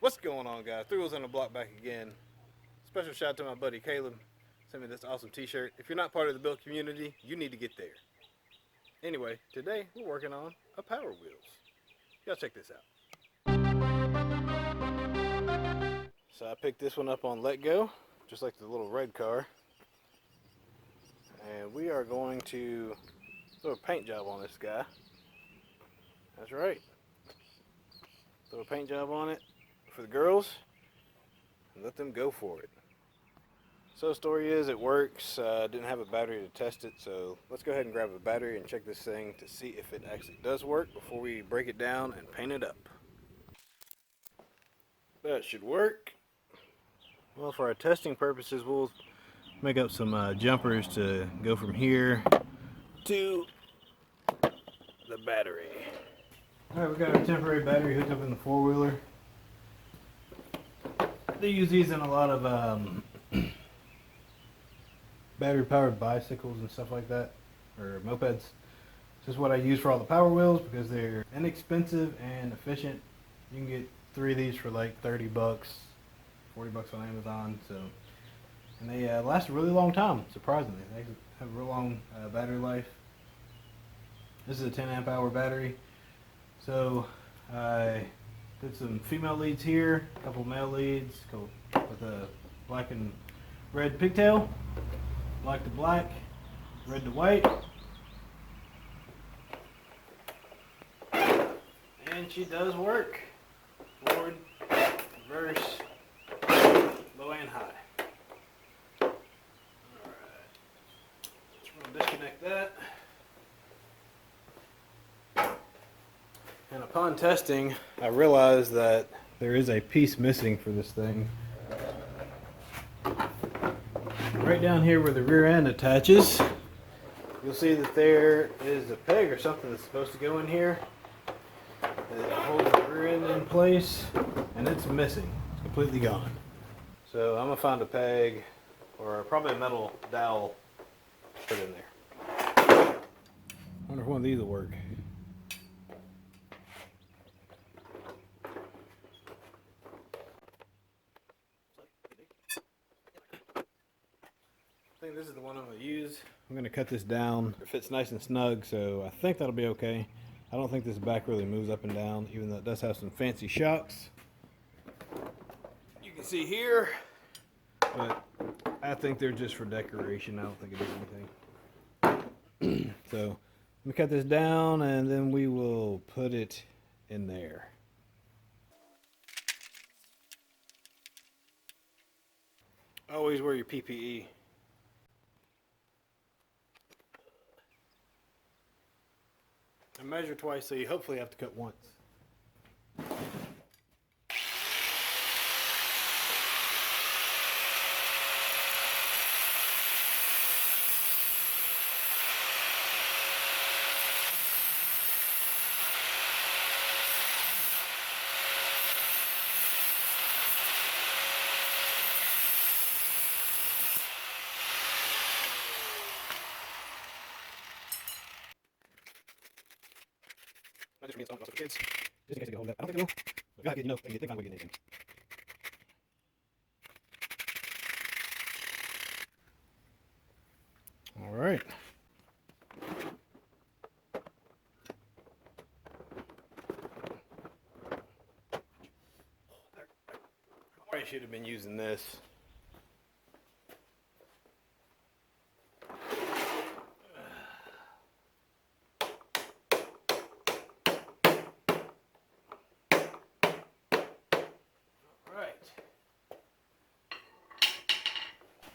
What's going on, guys? Three Wheels on the Block back again. Special shout out to my buddy Caleb. Sent me this awesome t-shirt. If you're not part of the build community, you need to get there. Anyway, today we're working on a Power Wheels. Y'all check this out. So I picked this one up on LetGo, just like the little red car. And we are going to throw a paint job on this guy. That's right. Throw a paint job on it for the girls and let them go for it. So the story is it works. Didn't have a battery to test it, so let's go ahead and grab a battery and check this thing to see if it actually does work before we break it down and paint it up. That should work. Well, for our testing purposes, we'll make up some jumpers to go from here to the battery. Alright, we got our temporary battery hooked up in the four-wheeler. They use these in a lot of battery-powered bicycles and stuff like that, or mopeds. This is what I use for all the Power Wheels because they're inexpensive and efficient. You can get 3 of these for like 30 bucks, 40 bucks on Amazon. So, and they last a really long time, surprisingly. They have a real long battery life. This is a 10 amp hour battery. So I did some female leads here, a couple male leads with a black and red pigtail, black to black, red to white. And she does work. Forward, reverse, low and high. Alright, just going to disconnect that. And upon testing, I realized that there is a piece missing for this thing. Right down here where the rear end attaches, you'll see that there is a peg or something that's supposed to go in here. It holds the rear end in place, and it's missing. It's completely gone. So I'm gonna find a peg or probably a metal dowel to put in there. I wonder if one of these will work. I think this is the one I'm going to use. I'm going to cut this down. It fits nice and snug, so I think that'll be okay. I don't think this back really moves up and down, even though it does have some fancy shocks. You can see here, but I think they're just for decoration. I don't think it does anything. So let me cut this down, and then we will put it in there. Always wear your PPE. I measure twice, so you hopefully have to cut once. I just read something for kids, just in case they get hold of that. I don't think they will. But if you have kids, they find a way to get anything. All right. I should have been using this.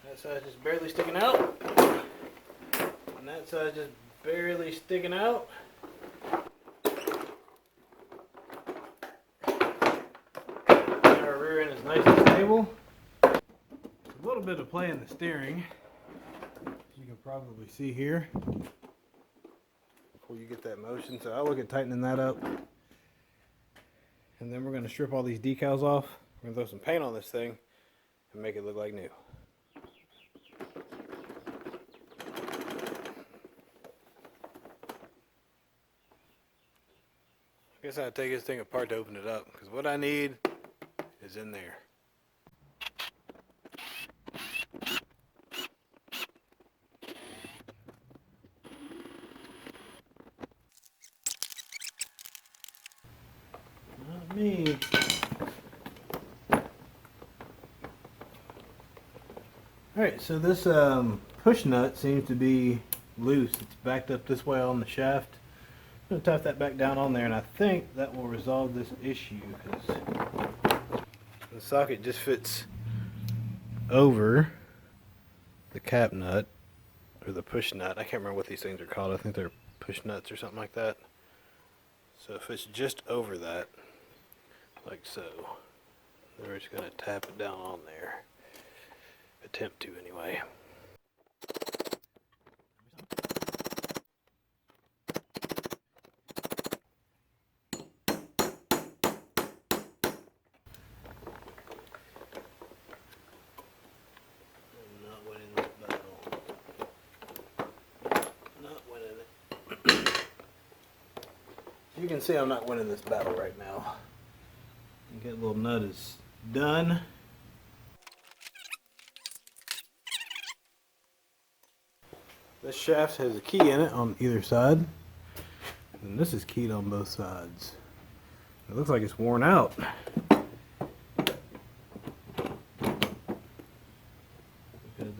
That side just barely sticking out, and that side just barely sticking out. Our rear end is nice and stable. A little bit of play in the steering, as you can probably see here, before you get that motion. So I'll look at tightening that up. And then we're going to strip all these decals off. We're going to throw some paint on this thing and make it look like new. I guess I'll take this thing apart to open it up, because what I need is in there. Not me. Alright, so this push nut seems to be loose. It's backed up this way on the shaft. I'm going to tap that back down on there, and I think that will resolve this issue, because the socket just fits over the cap nut, or the push nut. I can't remember what these things are called. I think they're push nuts or something like that. So if it's just over that, like so, then we're just going to tap it down on there. Attempt to, anyway. You can see I'm not winning this battle right now. Get little nut is done. This shaft has a key in it on either side, and this is keyed on both sides. It looks like it's worn out. Because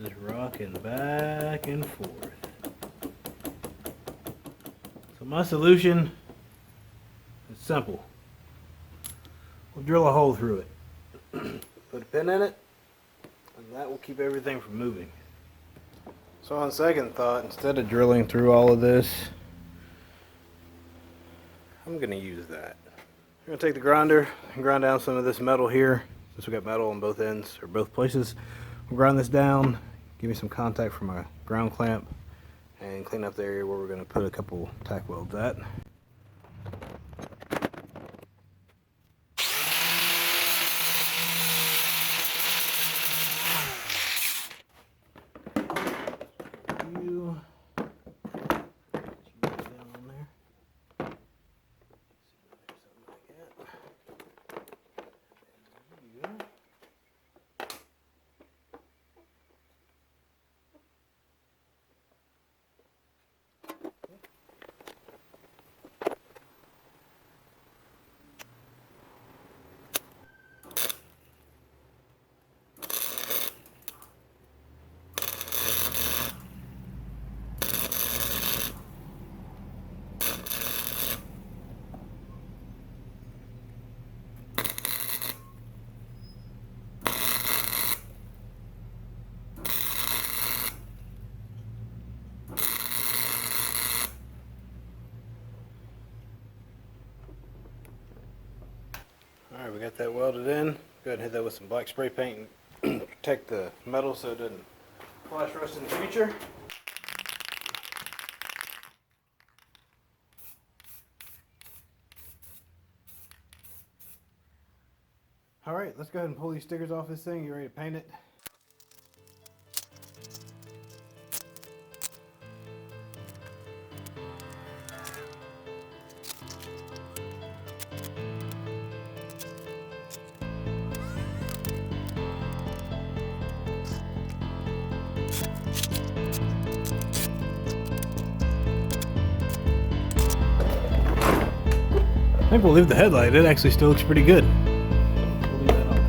it's rocking back and forth. So my solution is simple. We'll drill a hole through it. Put a pin in it, and that will keep everything from moving. So on second thought, instead of drilling through all of this, I'm going to use that. I'm going to take the grinder and grind down some of this metal here. Since we got metal on both ends, or both places, we'll grind this down, give me some contact for my ground clamp, and clean up the area where we're going to put a couple tack welds at. Alright, we got that welded in. Go ahead and hit that with some black spray paint and protect the metal so it doesn't flash rust in the future. Alright, let's go ahead and pull these stickers off this thing. You ready to paint it? I think we'll leave the headlight. It actually still looks pretty good. We'll leave that on.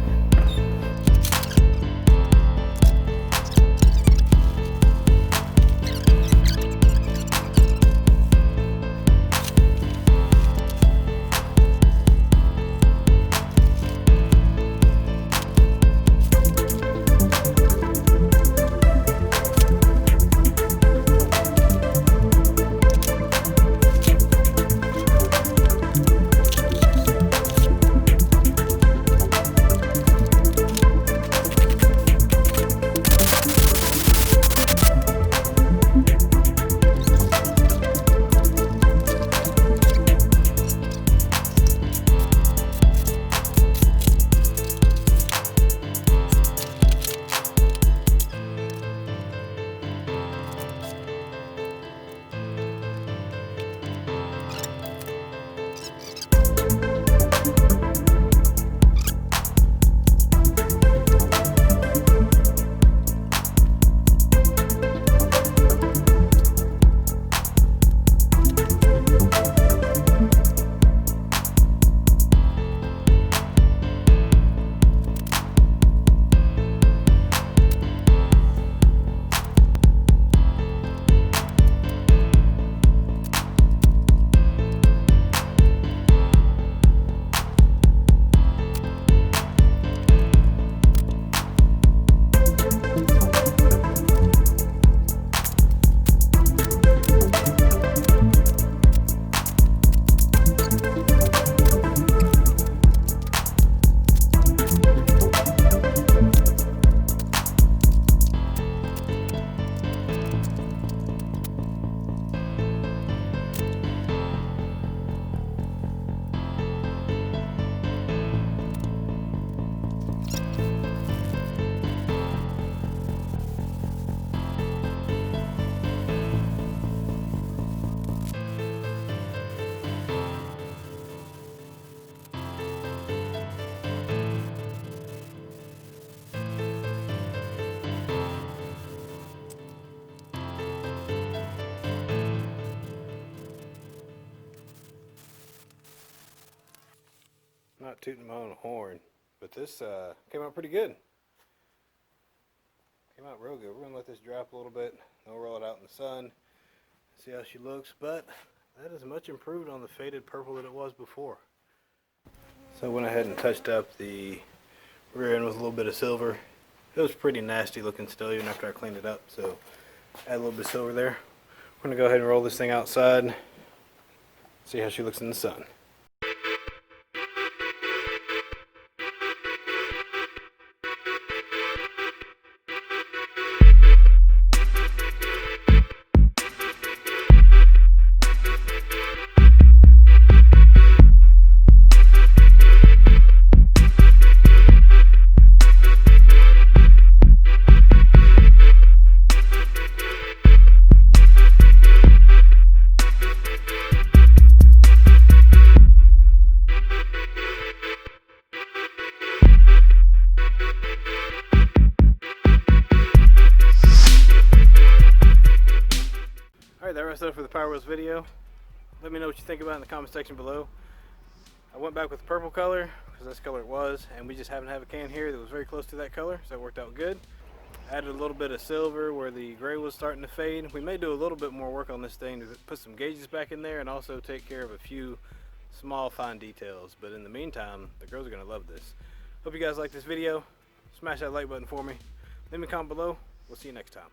tooting my own horn, but this came out pretty good. Came out real good. We're gonna let this dry up a little bit. Then we'll roll it out in the sun, see how she looks. But that is much improved on the faded purple that it was before. So I went ahead and touched up the rear end with a little bit of silver. It was pretty nasty looking still even after I cleaned it up, so add a little bit of silver there. We're gonna go ahead and roll this thing outside, see how she looks in the sun. Alright, that wraps it up for the Power Wheels video. Let me know what you think about it in the comment section below. I went back with the purple color because that's the color it was, and we just happened to have a can here that was very close to that color, so it worked out good. Added a little bit of silver where the gray was starting to fade. We may do a little bit more work on this thing to put some gauges back in there and also take care of a few small fine details, but in the meantime the girls are going to love this. Hope you guys like this video. Smash that like button for me. Leave me a comment below. We'll see you next time.